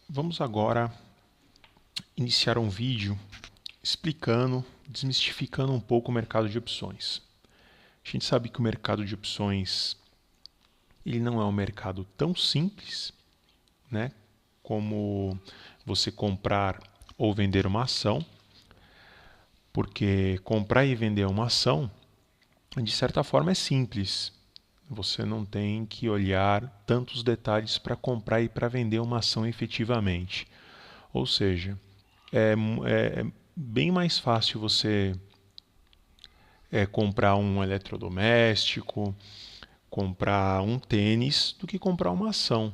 Vamos agora iniciar um vídeo explicando, desmistificando um pouco o mercado de opções. A gente sabe que o mercado de opções ele não é um mercado tão simples, né, como você comprar ou vender uma ação, porque comprar e vender uma ação, de certa forma, é simples. Você não tem que olhar tantos detalhes para comprar e para vender uma ação efetivamente. Ou seja, é bem mais fácil você comprar um eletrodoméstico, comprar um tênis, do que comprar uma ação.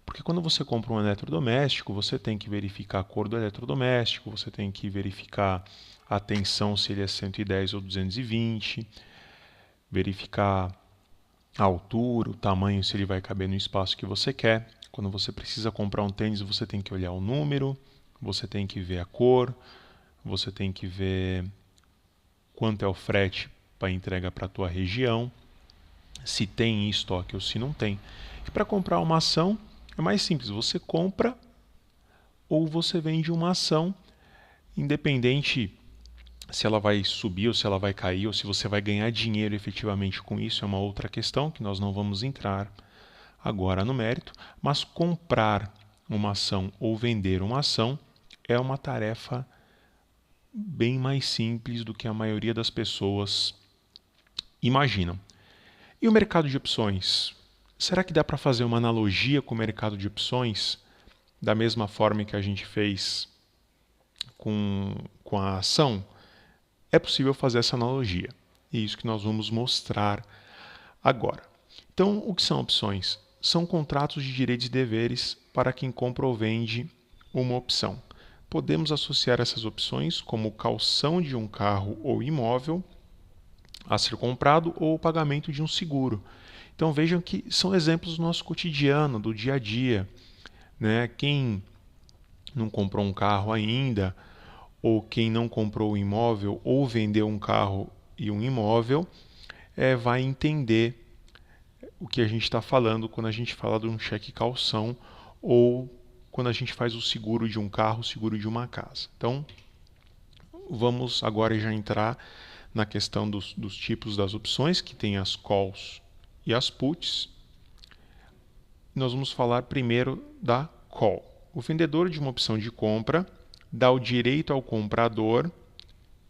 Porque quando você compra um eletrodoméstico, você tem que verificar a cor do eletrodoméstico, você tem que verificar a tensão, se ele é 110 ou 220, verificar a altura, o tamanho, se ele vai caber no espaço que você quer. Quando você precisa comprar um tênis, você tem que olhar o número, você tem que ver a cor, você tem que ver quanto é o frete para entrega para a tua região, se tem em estoque ou se não tem. E para comprar uma ação é mais simples, você compra ou você vende uma ação, independente se ela vai subir ou se ela vai cair ou se você vai ganhar dinheiro efetivamente com isso, é uma outra questão que nós não vamos entrar agora no mérito, mas comprar uma ação ou vender uma ação é uma tarefa bem mais simples do que a maioria das pessoas imaginam. E o mercado de opções? Será que dá para fazer uma analogia com o mercado de opções da mesma forma que a gente fez com a ação? É possível fazer essa analogia. E é isso que nós vamos mostrar agora. Então, o que são opções? São contratos de direitos e deveres para quem compra ou vende uma opção. Podemos associar essas opções como caução de um carro ou imóvel a ser comprado ou o pagamento de um seguro. Então vejam que são exemplos do nosso cotidiano, do dia a dia, né? Quem não comprou um carro ainda, ou quem não comprou um imóvel, ou vendeu um carro e um imóvel, vai entender o que a gente está falando quando a gente fala de um cheque calção ou quando a gente faz o seguro de um carro, o seguro de uma casa. Então, vamos agora já entrar na questão dos tipos das opções, que tem as calls e as puts. Nós vamos falar primeiro da call. O vendedor de uma opção de compra dá o direito ao comprador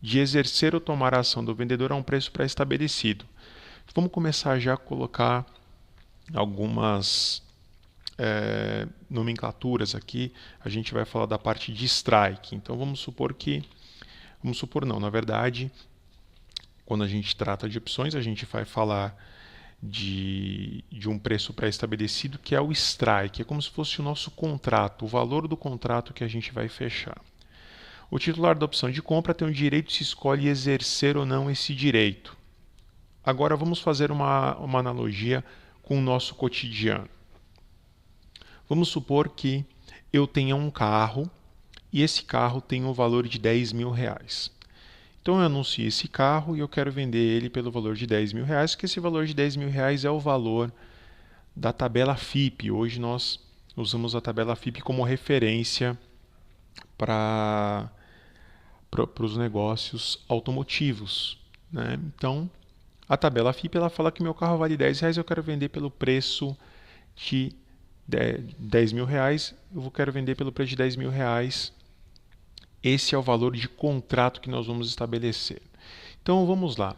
de exercer ou tomar a ação do vendedor a um preço pré-estabelecido. Vamos começar já a colocar algumas nomenclaturas aqui. A gente vai falar da parte de strike. Então vamos supor não, na verdade, quando a gente trata de opções, a gente vai falar de um preço pré-estabelecido, que é o strike. É como se fosse o nosso contrato, o valor do contrato que a gente vai fechar. O titular da opção de compra tem o direito, se escolhe exercer ou não esse direito. Agora vamos fazer uma analogia com o nosso cotidiano. Vamos supor que eu tenha um carro e esse carro tem um valor de 10 mil reais. Então eu anuncio esse carro e eu quero vender ele pelo valor de 10 mil reais, que esse valor de 10 mil reais é o valor da tabela FIPE. Hoje nós usamos a tabela FIPE como referência para os negócios automotivos, né? Então, a tabela FIPE ela fala que meu carro vale 10 reais, eu quero vender pelo preço de 10 mil reais, eu quero vender pelo preço de 10 mil reais. Esse é o valor de contrato que nós vamos estabelecer. Então vamos lá.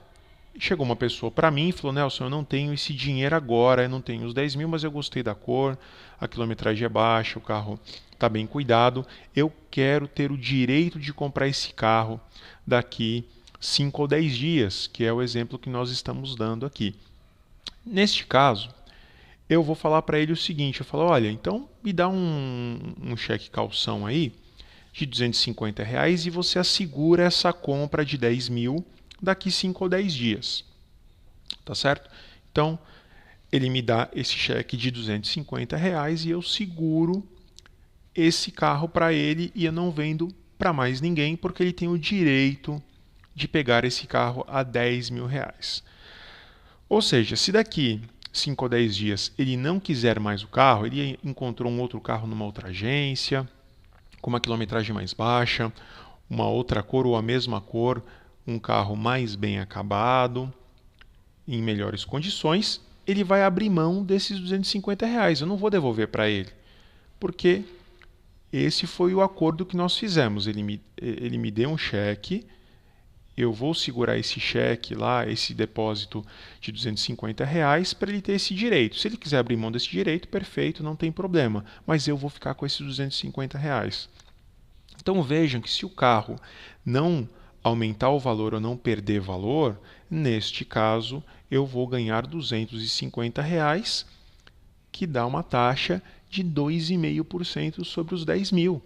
Chegou uma pessoa para mim e falou: Nelson, eu não tenho esse dinheiro agora, eu não tenho os 10 mil, mas eu gostei da cor, a quilometragem é baixa, o carro está bem cuidado, eu quero ter o direito de comprar esse carro daqui 5 ou 10 dias, que é o exemplo que nós estamos dando aqui. Neste caso, eu vou falar para ele o seguinte, eu falo: olha, então me dá um cheque calção aí, de R$ 250 e você assegura essa compra de 10 mil daqui 5 ou 10 dias. Tá certo? Então, ele me dá esse cheque de R$ 250 e eu seguro esse carro para ele e eu não vendo para mais ninguém porque ele tem o direito de pegar esse carro a 10 mil reais. Ou seja, se daqui 5 ou 10 dias, ele não quiser mais o carro, ele encontrou um outro carro numa outra agência, com uma quilometragem mais baixa, uma outra cor ou a mesma cor, um carro mais bem acabado, em melhores condições, ele vai abrir mão desses R$ 250. Eu não vou devolver para ele, porque esse foi o acordo que nós fizemos. Ele me deu um cheque, eu vou segurar esse cheque lá, esse depósito de R$ 250 para ele ter esse direito. Se ele quiser abrir mão desse direito, perfeito, não tem problema. Mas eu vou ficar com esses R$ 250. Então vejam que se o carro não aumentar o valor ou não perder valor, neste caso eu vou ganhar R$ 250, que dá uma taxa de 2,5% sobre os 10 mil.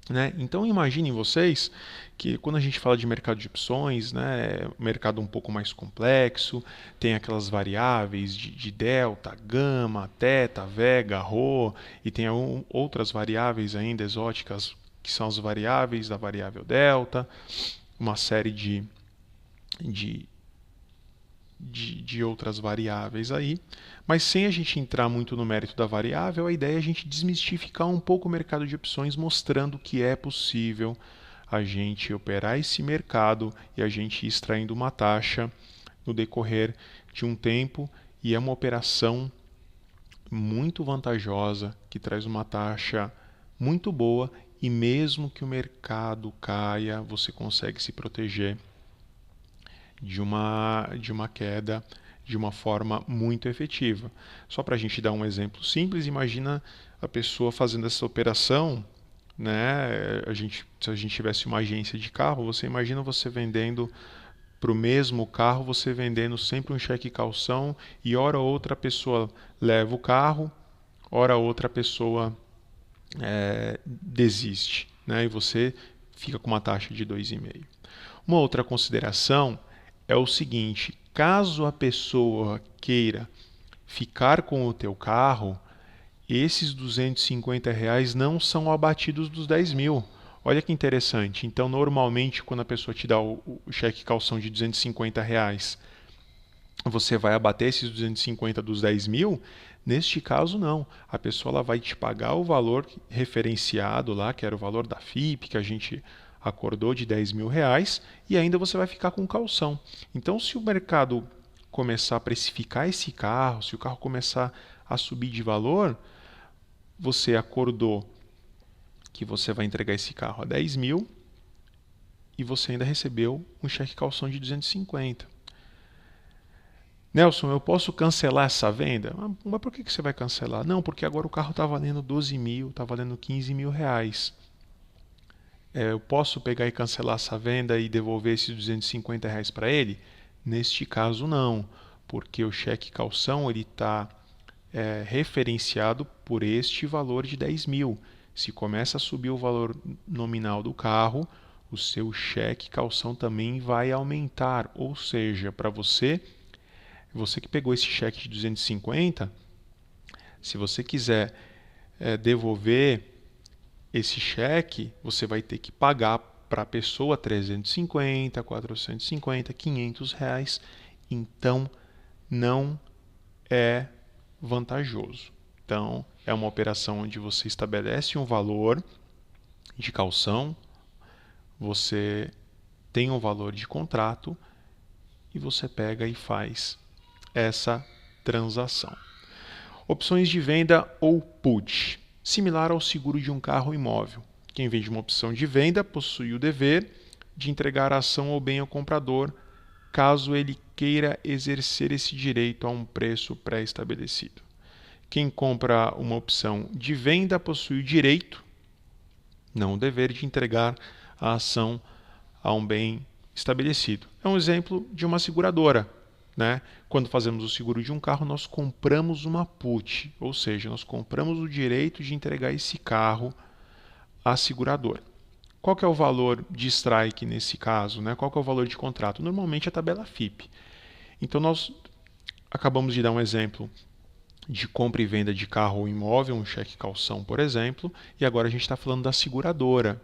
Né? Então imaginem vocês que quando a gente fala de mercado de opções, né, é um mercado um pouco mais complexo, tem aquelas variáveis de delta, gama, teta, vega, rho, e tem outras variáveis ainda exóticas que são as variáveis da variável delta, uma série de outras variáveis aí, mas sem a gente entrar muito no mérito da variável, a ideia é a gente desmistificar um pouco o mercado de opções, mostrando que é possível a gente operar esse mercado e a gente ir extraindo uma taxa no decorrer de um tempo, e é uma operação muito vantajosa, que traz uma taxa muito boa, e mesmo que o mercado caia, você consegue se proteger de uma queda de uma forma muito efetiva. Só para a gente dar um exemplo simples, imagina a pessoa fazendo essa operação, né? Se a gente tivesse uma agência de carro, você imagina você vendendo para o mesmo carro, você vendendo sempre um cheque calção, e hora outra pessoa leva o carro, hora outra pessoa desiste, né? E você fica com uma taxa de 2,5%. Uma outra consideração é o seguinte: caso a pessoa queira ficar com o teu carro, esses R$ 250 não são abatidos dos 10 mil. Olha que interessante. Então, normalmente, quando a pessoa te dá o cheque calção de R$ 250, você vai abater esses 250 dos 10 mil. Neste caso, não. A pessoa ela vai te pagar o valor referenciado lá, que era o valor da FIP, que a gente acordou de R$ 10.000, e ainda você vai ficar com calção. Então, se o mercado começar a precificar esse carro, se o carro começar a subir de valor, você acordou que você vai entregar esse carro a 10 mil e você ainda recebeu um cheque calção de 250. Nelson, eu posso cancelar essa venda? Mas por que você vai cancelar? Não, porque agora o carro está valendo 12 mil, está valendo 15 mil reais. Eu posso pegar e cancelar essa venda e devolver esses R$ 250 para ele? Neste caso, não, porque o cheque calção está referenciado por este valor de 10 mil. Se começa a subir o valor nominal do carro, o seu cheque calção também vai aumentar. Ou seja, para você que pegou esse cheque de 250, se você quiser devolver esse cheque, você vai ter que pagar para a pessoa 350, 450, R$ 500. Então, não é vantajoso. Então, é uma operação onde você estabelece um valor de calção, você tem um valor de contrato e você pega e faz essa transação. Opções de venda ou put. Similar ao seguro de um carro ou imóvel. Quem vende uma opção de venda possui o dever de entregar a ação ou bem ao comprador, caso ele queira exercer esse direito a um preço pré-estabelecido. Quem compra uma opção de venda possui o direito, não o dever, de entregar a ação a um bem estabelecido. É um exemplo de uma seguradora. Né? Quando fazemos o seguro de um carro, nós compramos uma put, ou seja, nós compramos o direito de entregar esse carro à seguradora. Qual que é o valor de strike nesse caso? Né? Qual que é o valor de contrato? Normalmente é a tabela FIP. Então nós acabamos de dar um exemplo de compra e venda de carro ou imóvel, um cheque calção, por exemplo, e agora a gente está falando da seguradora.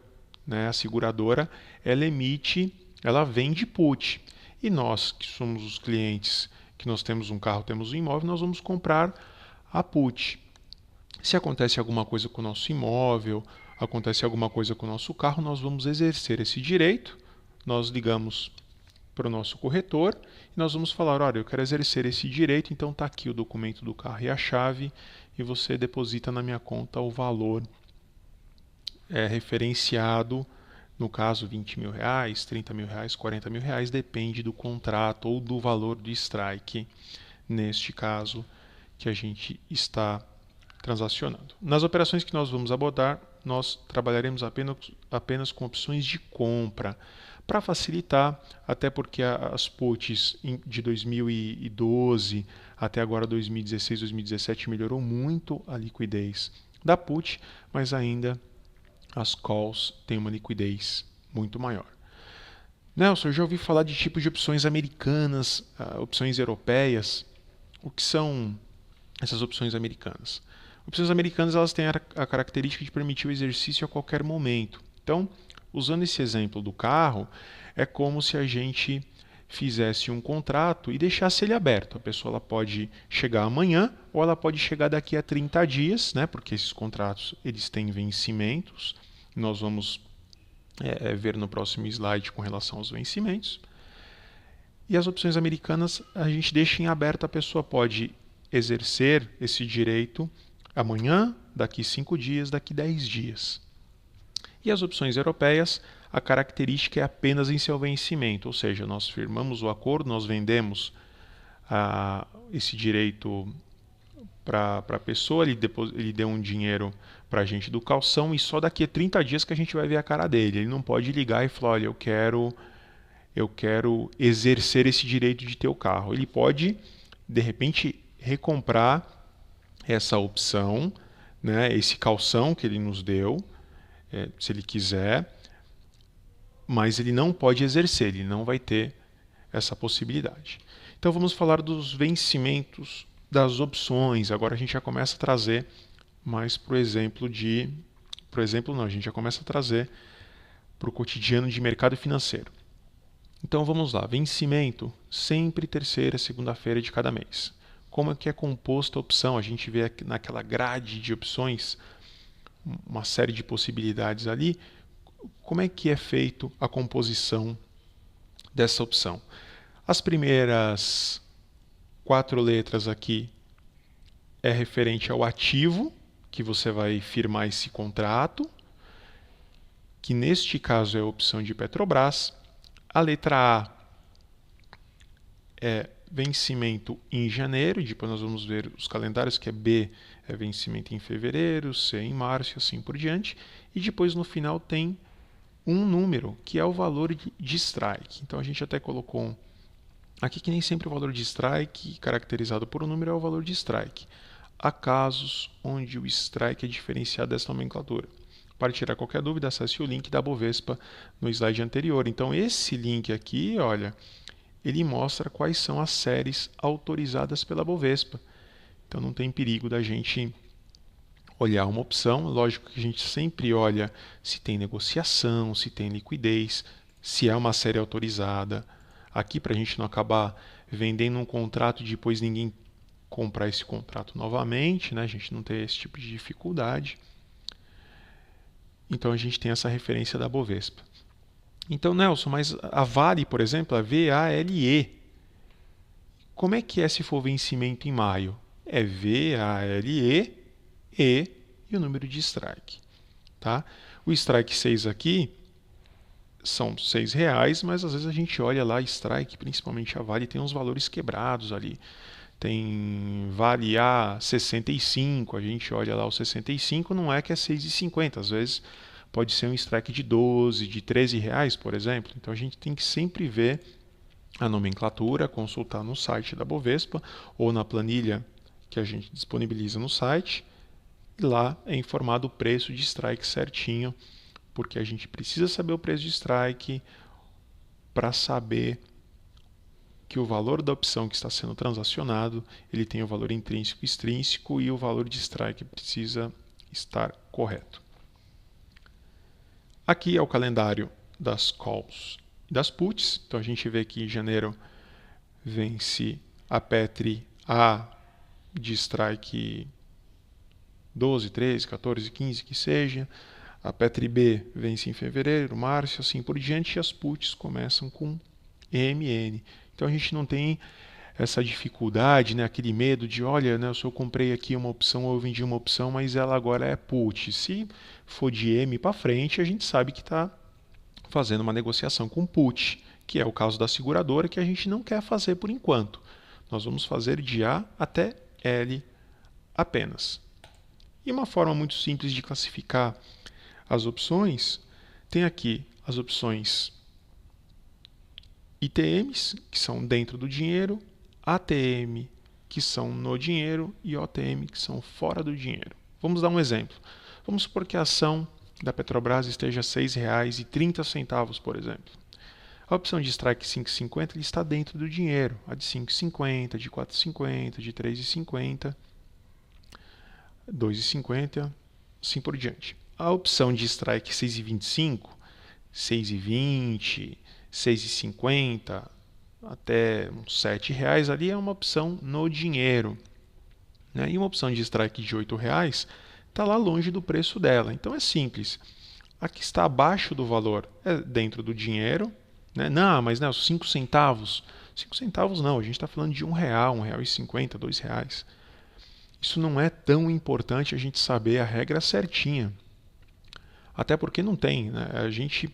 Né? A seguradora ela vende put. E nós, que somos os clientes que nós temos um carro, temos um imóvel, nós vamos comprar a put. Se acontece alguma coisa com o nosso imóvel, acontece alguma coisa com o nosso carro, nós vamos exercer esse direito, nós ligamos para o nosso corretor e nós vamos falar, olha, eu quero exercer esse direito, então está aqui o documento do carro e a chave e você deposita na minha conta o valor referenciado, no caso 20 mil reais, 30 mil reais, 40 mil reais, depende do contrato ou do valor do strike, neste caso que a gente está transacionando. Nas operações que nós vamos abordar, nós trabalharemos apenas com opções de compra, para facilitar, até porque as puts de 2012 até agora 2016, 2017 melhorou muito a liquidez da put, mas ainda as calls têm uma liquidez muito maior. Nelson, eu já ouvi falar de tipos de opções americanas, opções europeias. O que são essas opções americanas? Opções americanas elas têm a característica de permitir o exercício a qualquer momento. Então, usando esse exemplo do carro, é como se a gente fizesse um contrato e deixasse ele aberto. A pessoa ela pode chegar amanhã ou ela pode chegar daqui a 30 dias, né? Porque esses contratos eles têm vencimentos. Nós vamos ver no próximo slide com relação aos vencimentos. E as opções americanas a gente deixa em aberto, a pessoa pode exercer esse direito amanhã, daqui 5 dias, daqui 10 dias. E as opções europeias, a característica é apenas em seu vencimento, ou seja, nós firmamos o acordo, nós vendemos esse direito para a pessoa, ele deu um dinheiro para a gente do calção e só daqui a 30 dias que a gente vai ver a cara dele. Ele não pode ligar e falar, olha, eu quero exercer esse direito de ter o carro. Ele pode, de repente, recomprar essa opção, né, esse calção que ele nos deu, se ele quiser, mas ele não pode exercer, ele não vai ter essa possibilidade. Então vamos falar dos vencimentos das opções. Agora a gente já começa a trazer mais para o exemplo a gente já começa a trazer para o cotidiano de mercado financeiro. Então vamos lá, vencimento, sempre terceira, segunda-feira de cada mês. Como é que é composta a opção? A gente vê naquela grade de opções uma série de possibilidades ali. Como é que é feito a composição dessa opção? As primeiras 4 letras aqui é referente ao ativo que você vai firmar esse contrato, que neste caso é a opção de Petrobras. A letra A é vencimento em janeiro, depois nós vamos ver os calendários, que é B é vencimento em fevereiro, C em março e assim por diante. E depois no final tem um número, que é o valor de strike. Então a gente até colocou aqui que nem sempre o valor de strike, caracterizado por um número, é o valor de strike. Há casos onde o strike é diferenciado dessa nomenclatura. Para tirar qualquer dúvida, acesse o link da Bovespa no slide anterior. Então esse link aqui, olha, ele mostra quais são as séries autorizadas pela Bovespa. Então não tem perigo da gente olhar uma opção. Lógico que a gente sempre olha se tem negociação, se tem liquidez, se é uma série autorizada. Aqui, para a gente não acabar vendendo um contrato e depois ninguém comprar esse contrato novamente, né? A gente não ter esse tipo de dificuldade. Então a gente tem essa referência da Bovespa. Então, Nelson, mas a Vale, por exemplo, a VALE, como é que é se for vencimento em maio? É VALE e o número de strike. Tá? O strike 6 aqui são R$6, mas às vezes a gente olha lá, strike, principalmente a Vale, tem uns valores quebrados ali. Tem Vale A 65, a gente olha lá o 65, não é que é 6,50, às vezes pode ser um strike de 12, de R$13, por exemplo. Então a gente tem que sempre ver a nomenclatura, consultar no site da Bovespa ou na planilha que a gente disponibiliza no site. E lá é informado o preço de strike certinho, porque a gente precisa saber o preço de strike para saber que o valor da opção que está sendo transacionado, ele tem o valor intrínseco e extrínseco e o valor de strike precisa estar correto. Aqui é o calendário das calls e das puts. Então a gente vê que em janeiro vence a Petri A de strike 12, 13, 14, 15, que seja. A Petri B vence em fevereiro, março, assim por diante, e as puts começam com EMN. Então a gente não tem essa dificuldade, né, aquele medo de, olha, né, se eu comprei aqui uma opção ou eu vendi uma opção, mas ela agora é put. Se for de M para frente, a gente sabe que está fazendo uma negociação com put, que é o caso da seguradora, que a gente não quer fazer por enquanto. Nós vamos fazer de A até L apenas. E uma forma muito simples de classificar as opções, tem aqui as opções ITMs, que são dentro do dinheiro, ATM, que são no dinheiro, e OTM, que são fora do dinheiro. Vamos dar um exemplo. Vamos supor que a ação da Petrobras esteja R$ 6,30, por exemplo. A opção de strike 5,50 está dentro do dinheiro. A de 5,50, de 4,50, de 3,50, 2,50, assim por diante. A opção de strike 6,25, 6,20, 6,50 até uns R$ 7 ali é uma opção no dinheiro, né? E uma opção de strike de R$ 8 está lá longe do preço dela. Então é simples. A que está abaixo do valor é dentro do dinheiro, né? Não, mas os 5 centavos. 5 centavos não, a gente está falando de R$ 1, R$ 1,50, R$ 2. Isso não é tão importante a gente saber a regra certinha. Até porque não tem, né? A gente,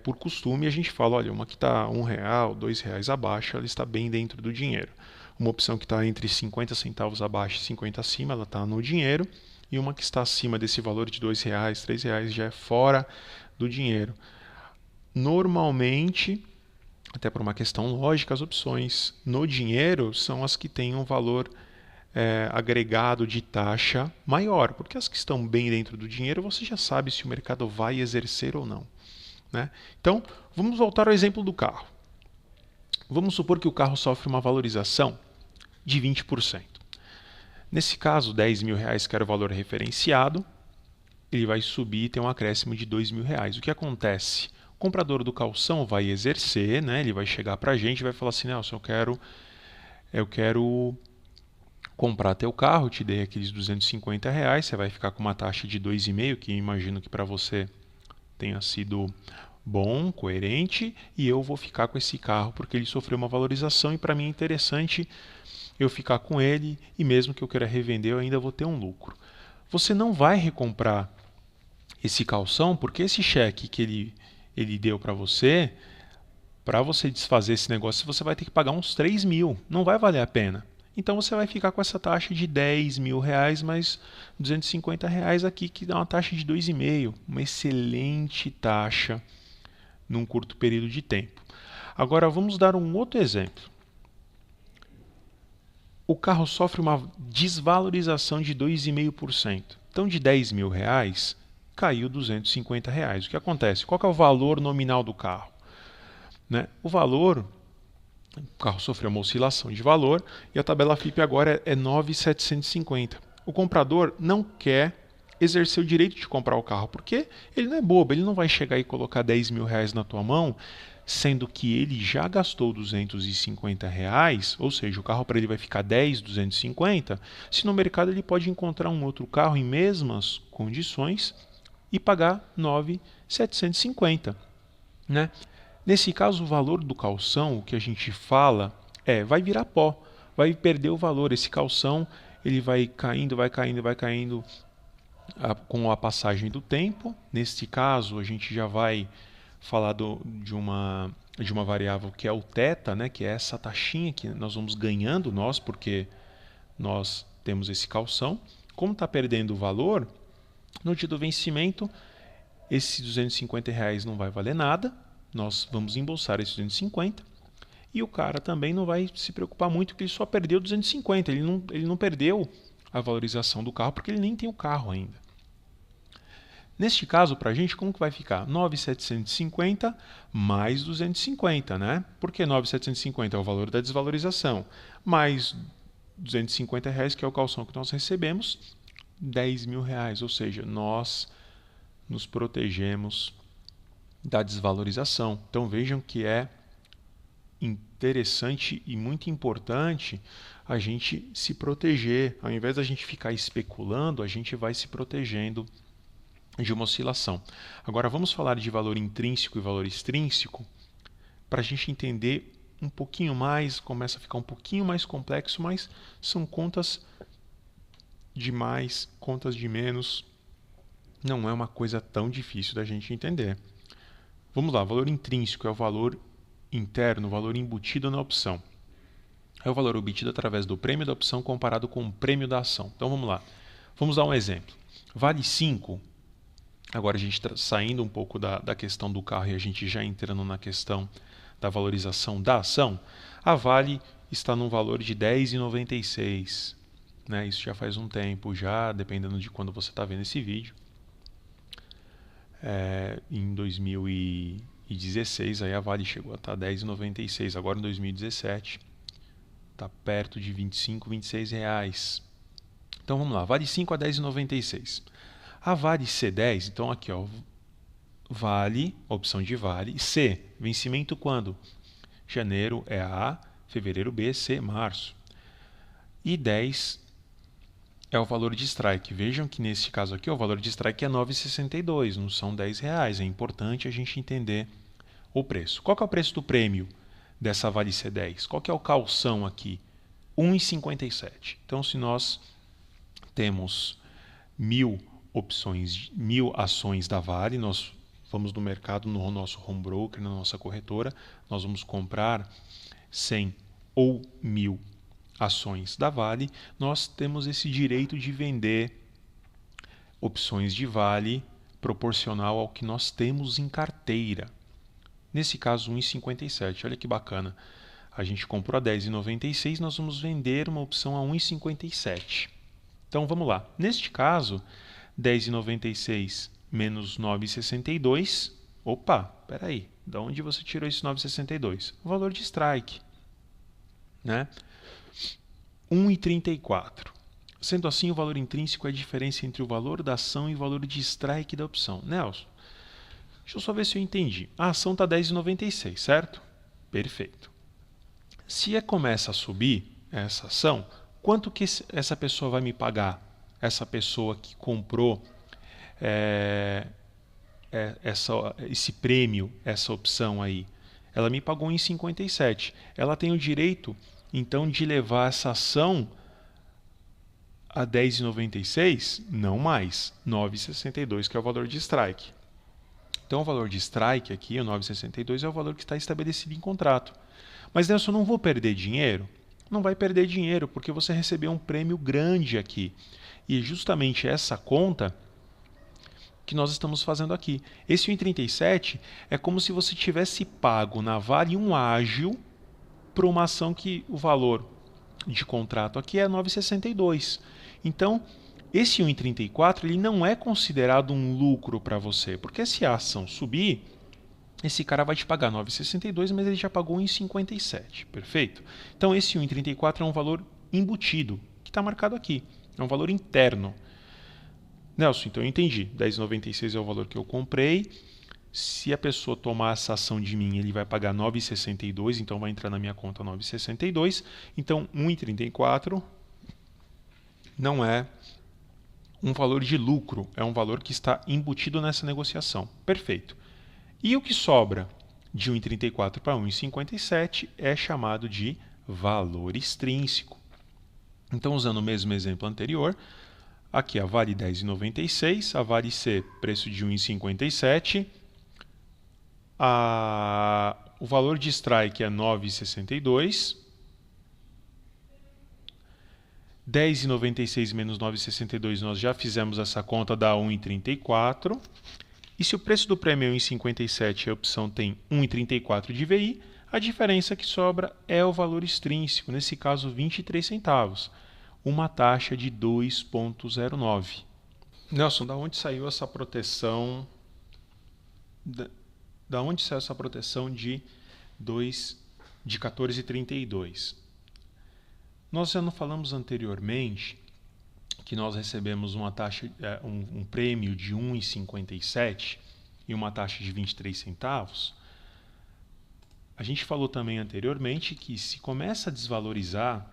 por costume, a gente fala, olha, uma que está R$ 1, R$ 2 abaixo, ela está bem dentro do dinheiro. Uma opção que está entre 50 centavos abaixo e 50 acima, ela está no dinheiro. E uma que está acima desse valor de R$ 2, R$ 3 já é fora do dinheiro. Normalmente, até por uma questão lógica, as opções no dinheiro são as que têm um valor agregado de taxa maior, porque as que estão bem dentro do dinheiro você já sabe se o mercado vai exercer ou não, né? Então, vamos voltar ao exemplo do carro. Vamos supor que o carro sofre uma valorização de 20%. Nesse caso, R$ 10.000, que era o valor referenciado, ele vai subir e ter um acréscimo de R$ 2.000. O que acontece? O comprador do calção vai exercer, né? Ele vai chegar para a gente e vai falar assim, Nelson, eu quero comprar teu carro, te dei aqueles R$ 250, você vai ficar com uma taxa de 2,5, que imagino que para você tenha sido bom, coerente, e eu vou ficar com esse carro porque ele sofreu uma valorização e para mim é interessante eu ficar com ele, e mesmo que eu queira revender, eu ainda vou ter um lucro. Você não vai recomprar esse calção porque esse cheque que ele deu para você desfazer esse negócio, você vai ter que pagar uns 3.000, não vai valer a pena. Então você vai ficar com essa taxa de R$ 10.000 mais R$ 250 aqui, que dá uma taxa de 2,5. Uma excelente taxa num curto período de tempo. Agora vamos dar um outro exemplo. O carro sofre uma desvalorização de 2,5%. Então de R$ 10.000 caiu R$ 250. O que acontece? Qual que é o valor nominal do carro? Né? O carro sofreu uma oscilação de valor e a tabela FIPE agora é 9.750. O comprador não quer exercer o direito de comprar o carro, porque ele não é bobo, ele não vai chegar e colocar R$ 10.000 na tua mão, sendo que ele já gastou R$ 250, ou seja, o carro para ele vai ficar 10.250, se no mercado ele pode encontrar um outro carro em mesmas condições e pagar 9.750, né? Nesse caso, o valor do calção, o que a gente fala, vai virar pó, vai perder o valor. Esse calção ele vai caindo com a passagem do tempo. Neste caso, a gente já vai falar de uma variável que é o θ, né, que é essa taxinha que nós vamos ganhando, porque nós temos esse calção. Como está perdendo o valor, no dia do vencimento, esses R$ 250 não vai valer nada. Nós vamos embolsar esses 250 e o cara também não vai se preocupar muito porque ele só perdeu 250, ele não perdeu a valorização do carro porque ele nem tem o carro ainda. Neste caso, para a gente, como que vai ficar? 9.750 mais 250, né? Por que 9.750? É o valor da desvalorização. Mais R$ 250, que é o calção que nós recebemos, R$ 10.000, ou seja, nós nos protegemos da desvalorização. Então vejam que é interessante e muito importante a gente se proteger. Ao invés da gente ficar especulando, a gente vai se protegendo de uma oscilação. Agora vamos falar de valor intrínseco e valor extrínseco para a gente entender um pouquinho mais, começa a ficar um pouquinho mais complexo, mas são contas de mais, contas de menos, não é uma coisa tão difícil da gente entender. Vamos lá, valor intrínseco é o valor interno, o valor embutido na opção. É o valor obtido através do prêmio da opção comparado com o prêmio da ação. Então vamos lá, vamos dar um exemplo. Vale 5, agora a gente está saindo um pouco da questão do carro e a gente já entrando na questão da valorização da ação, a Vale está num valor de R$10,96. Né? Isso já faz um tempo, já dependendo de quando você está vendo esse vídeo. Em 2016 aí a Vale chegou a estar R$10,96. Agora em 2017 está perto de R$25, R$26. Então vamos lá, Vale 5 a R$10,96. A Vale C10, então aqui ó, Vale, opção de Vale, C, vencimento quando? Janeiro é A, fevereiro B, C, março. E 10 é o valor de strike. Vejam que nesse caso aqui o valor de strike é R$9,62, não são R$10. É importante a gente entender o preço. Qual que é o preço do prêmio dessa Vale C10? Qual que é o calção aqui? R$1,57. Então se nós temos 1.000 opções, 1.000 ações da Vale, nós vamos no mercado, no nosso home broker, na nossa corretora, nós vamos comprar 100 ou 1.000 ações da Vale, nós temos esse direito de vender opções de Vale proporcional ao que nós temos em carteira. Nesse caso, 1,57. Olha que bacana. A gente comprou a R$10,96, nós vamos vender uma opção a 1,57. Então vamos lá. Neste caso, 10,96 menos 9,62. Opa, peraí. De onde você tirou esse 9,62? O valor de strike. Né? 1,34. Sendo assim, o valor intrínseco é a diferença entre o valor da ação e o valor de strike da opção. Nelson, deixa eu só ver se eu entendi. A ação está 10,96, certo? Perfeito. Se começa a subir essa ação, quanto que essa pessoa vai me pagar? Essa pessoa que comprou esse prêmio, essa opção aí, ela me pagou em 57. Ela tem o direito, então, de levar essa ação a 10,96? Não mais, 9,62, que é o valor de strike. Então, o valor de strike aqui, o 9,62, é o valor que está estabelecido em contrato. Mas, Nelson, eu não vou perder dinheiro? Não vai perder dinheiro, porque você recebeu um prêmio grande aqui. E justamente essa conta que nós estamos fazendo aqui. Esse 1,37 é como se você tivesse pago na Vale um ágil para uma ação que o valor de contrato aqui é 9,62. Então, esse 1,34 ele não é considerado um lucro para você, porque se a ação subir, esse cara vai te pagar 9,62, mas ele já pagou 1,57, perfeito? Então, esse 1,34 é um valor embutido, que está marcado aqui, é um valor interno. Nelson, então eu entendi, 10,96 é o valor que eu comprei. Se a pessoa tomar essa ação de mim, ele vai pagar 9,62, então vai entrar na minha conta 9,62. Então, 1,34 não é um valor de lucro, é um valor que está embutido nessa negociação. Perfeito. E o que sobra de 1,34 para 1,57 é chamado de valor extrínseco. Então, usando o mesmo exemplo anterior, aqui a Vale 10,96, a Vale C, preço de 1,57, o valor de strike é 9,62, 10,96 menos 9,62, nós já fizemos essa conta, dá 1,34. E se o preço do prêmio é 1,57 e a opção tem 1,34 de VI, a diferença que sobra é o valor extrínseco, nesse caso 23 centavos, uma taxa de 2,09. Nelson, da onde saiu essa proteção? Da onde saiu essa proteção de 14,32? Nós já não falamos anteriormente que nós recebemos uma taxa, um prêmio de 1,57 e uma taxa de 23 centavos? A gente falou também anteriormente que se começa a desvalorizar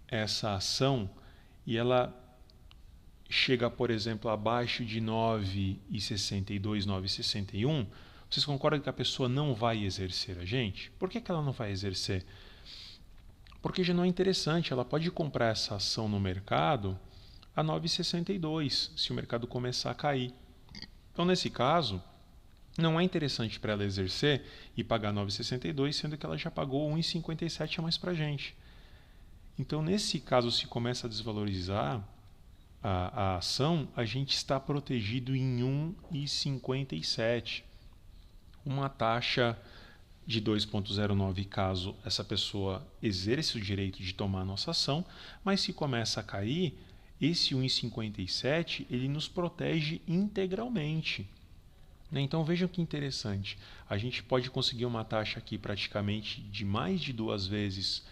essa ação e ela chega, por exemplo, abaixo de 9,62, 9,61, vocês concordam que a pessoa não vai exercer a gente? Por que ela não vai exercer? Porque já não é interessante. Ela pode comprar essa ação no mercado a 9,62 se o mercado começar a cair. Então, nesse caso, não é interessante para ela exercer e pagar 9,62, sendo que ela já pagou 1,57 a mais para a gente. Então, nesse caso, se começa a desvalorizar a ação, a gente está protegido em 1,57. Uma taxa de 2,09 caso essa pessoa exerça o direito de tomar a nossa ação, mas se começa a cair, esse 1,57 ele nos protege integralmente. Então vejam que interessante, a gente pode conseguir uma taxa aqui praticamente de mais de 2 vezes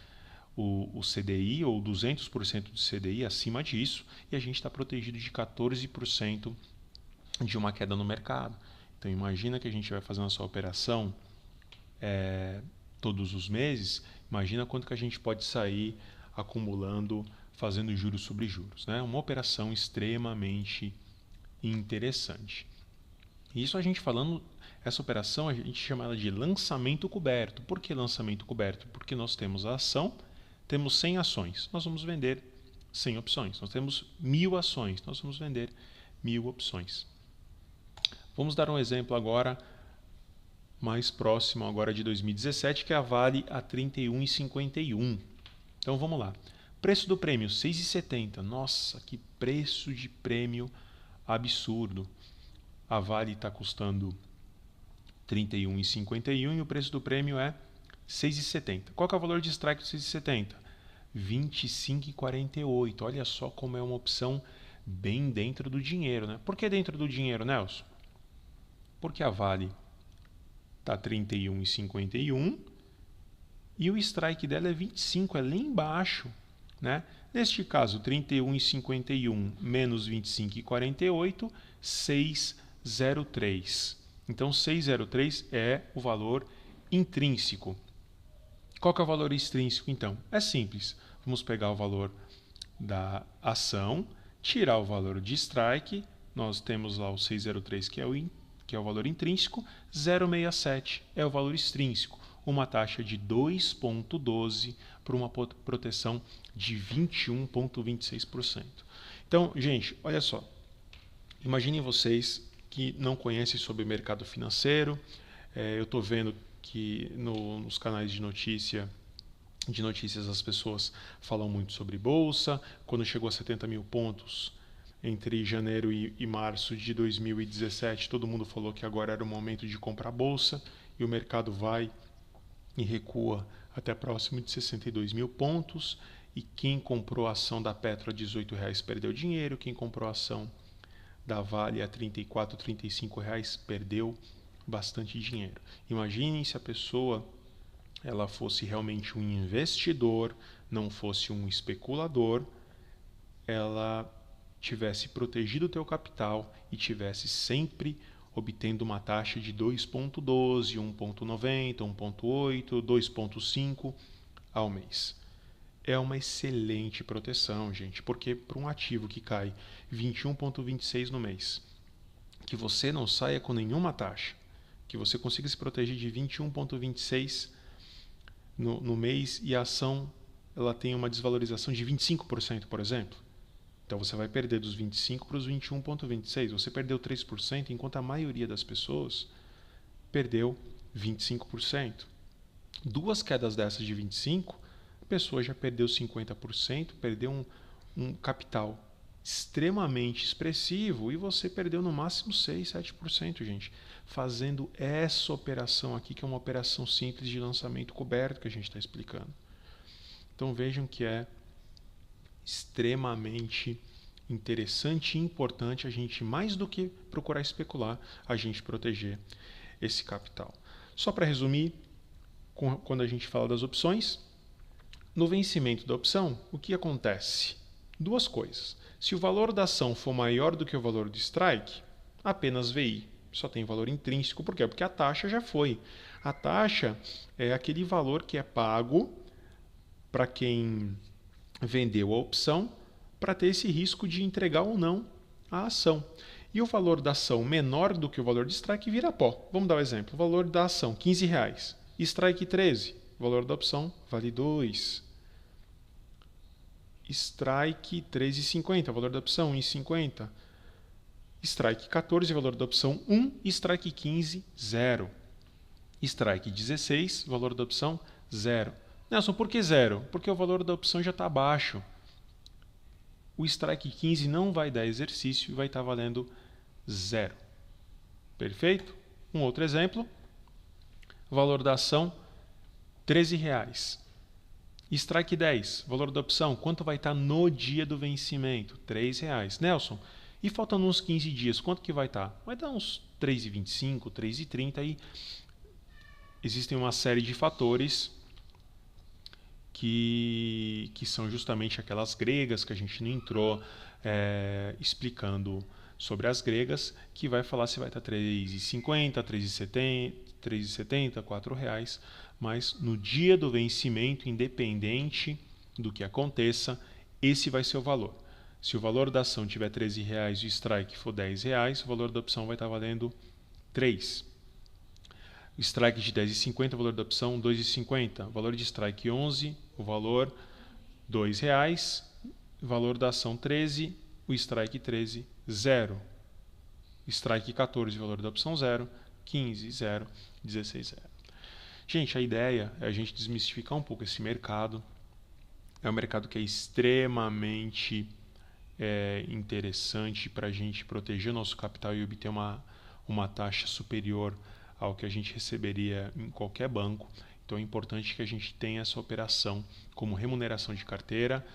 o CDI ou 200% do CDI acima disso, e a gente está protegido de 14% de uma queda no mercado. Então imagina que a gente vai fazer nossa operação todos os meses, imagina quanto que a gente pode sair acumulando, fazendo juros sobre juros, né? Uma operação extremamente interessante. Isso a gente falando, essa operação a gente chama ela de lançamento coberto. Por que lançamento coberto? Porque nós temos a ação, temos 100 ações, nós vamos vender 100 opções. Nós temos 1.000 ações, nós vamos vender 1.000 opções. Vamos dar um exemplo agora, mais próximo agora de 2017, que é a Vale a 31,51. Então vamos lá. Preço do prêmio, 6,70. Nossa, que preço de prêmio absurdo. A Vale está custando 31,51 e o preço do prêmio é 6,70. Qual que é o valor de strike do 6,70? 25,48. Olha só como é uma opção bem dentro do dinheiro, né? Por que dentro do dinheiro, Nelson? Porque a Vale está 31,51 e o strike dela é 25, é lá embaixo, né? Neste caso, 31,51 menos 25,48, 6,03. Então, 6,03 é o valor intrínseco. Qual que é o valor extrínseco, então? É simples. Vamos pegar o valor da ação, tirar o valor de strike, nós temos lá o 6,03 que é o valor intrínseco, 0,67 é o valor extrínseco, uma taxa de 2,12 para uma proteção de 21,26%. Então, gente, olha só, imaginem vocês que não conhecem sobre o mercado financeiro, eu estou vendo que nos canais de notícias as pessoas falam muito sobre bolsa. Quando chegou a 70 mil pontos entre janeiro e março de 2017, todo mundo falou que agora era o momento de comprar bolsa, e o mercado vai e recua até próximo de 62 mil pontos, e quem comprou a ação da Petro a R$18 perdeu dinheiro, quem comprou a ação da Vale a R$34, R$35 perdeu bastante dinheiro. Imaginem se a pessoa ela fosse realmente um investidor, não fosse um especulador, ela tivesse protegido o teu capital e tivesse sempre obtendo uma taxa de 2,12, 1,90, 1,8, 2,5 ao mês. É uma excelente proteção, gente, porque para um ativo que cai 21,26 no mês, que você não saia com nenhuma taxa, que você consiga se proteger de 21,26 no mês e a ação ela tem uma desvalorização de 25%, por exemplo. Então você vai perder dos 25 para os 21,26. Você perdeu 3%, enquanto a maioria das pessoas perdeu 25%. Duas quedas dessas de 25%, a pessoa já perdeu 50%, perdeu um capital extremamente expressivo, e você perdeu no máximo 6, 7%, gente, fazendo essa operação aqui, que é uma operação simples de lançamento coberto que a gente está explicando. Então vejam que é extremamente interessante e importante a gente, mais do que procurar especular, a gente proteger esse capital. Só para resumir, quando a gente fala das opções, no vencimento da opção, o que acontece? Duas coisas. Se o valor da ação for maior do que o valor do strike, apenas VI. só tem valor intrínseco. Por quê? Porque a taxa já foi. A taxa é aquele valor que é pago para quem vendeu a opção para ter esse risco de entregar ou não a ação. E o valor da ação menor do que o valor de strike vira pó. Vamos dar um exemplo. O valor da ação, R$15. Strike 13. O valor da opção vale 2. Strike 13,50. O valor da opção, 1,50. Strike 14, valor da opção 1. Strike 15, 0. Strike 16, valor da opção 0. Nelson, por que 0? Porque o valor da opção já está baixo. O strike 15 não vai dar exercício e vai estar valendo 0. Perfeito? Um outro exemplo. Valor da ação, R$13. Strike 10, valor da opção, quanto vai estar no dia do vencimento? R$3. Nelson, e faltando uns 15 dias, quanto que vai estar? Vai dar uns 3,25, 3,30 e existem uma série de fatores que são justamente aquelas gregas que a gente não entrou explicando sobre as gregas, que vai falar se vai estar 3,50, 3,70, R$4, mas no dia do vencimento, independente do que aconteça, esse vai ser o valor. Se o valor da ação tiver R$13 e o strike for R$10, o valor da opção vai estar valendo 3. O strike de 10,50, o valor da opção 2,50. O valor de strike 11, o valor R$2. O valor da ação 13, o strike 13, 0. Strike 14, o valor da opção 0. 15, 0. 16, 0. Gente, a ideia é a gente desmistificar um pouco esse mercado. É um mercado que é extremamente interessante para a gente proteger o nosso capital e obter uma taxa superior ao que a gente receberia em qualquer banco. Então é importante que a gente tenha essa operação como remuneração de carteira,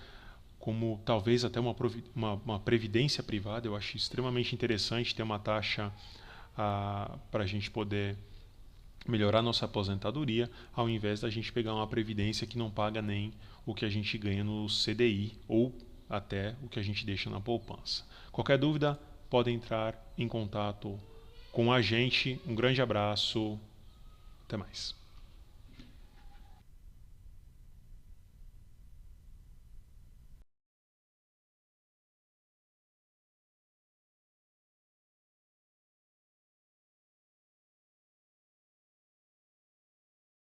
como talvez até uma previdência privada. Eu acho extremamente interessante ter uma taxa para a gente poder melhorar nossa aposentadoria, ao invés da gente pegar uma previdência que não paga nem o que a gente ganha no CDI ou até o que a gente deixa na poupança. Qualquer dúvida, pode entrar em contato com a gente. Um grande abraço. Até mais.